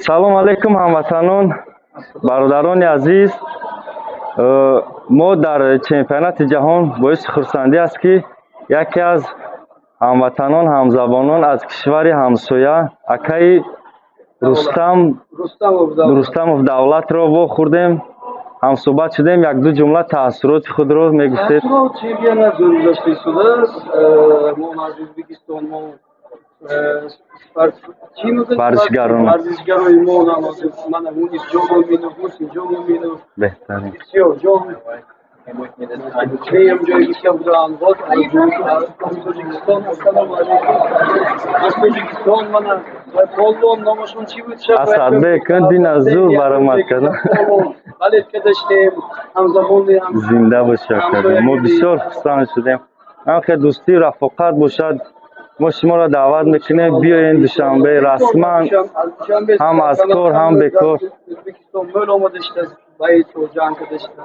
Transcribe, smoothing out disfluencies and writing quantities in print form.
салом алейкум ҳамватанон, бародарони азиз. мо дар чемпионати ҷаҳон боиси хурсандӣ аст ки яке аз ҳамватанон, ҳамзабонон аз кишвари ҳамсоя акаи Рустамов Давлатро вохӯрдем. ҳамсӯҳбат шудем. як-ду ҷумла таассуроти худро мегуфтед? Чемпионат гузашта шудааст. Мо аз Ӯзбекистон варзишгарои мо мана Мунис Ҷомоминов, Мусин Ҷомоминов, беҳтарин бисёр ҷон сеюм ҷои бисёр буданд. Боз аз Тоҷикистон ассалому алейкум. Аз Тоҷикистон мана полвон номашон чӣ буд? Асадбек диназур баромад карда. Балет кадаштем, ҳамзабони зинда боша карда. Мо бисёр хурсанд шудем. ҳамхе дӯстӣ рафоқат бошад. мо шуморо даъват мекунем биёед душанбе расман, ҳам аз кор ҳам бекор. Ӯзбекистон мӯл омада шудааст, ба ҷанг кадашта.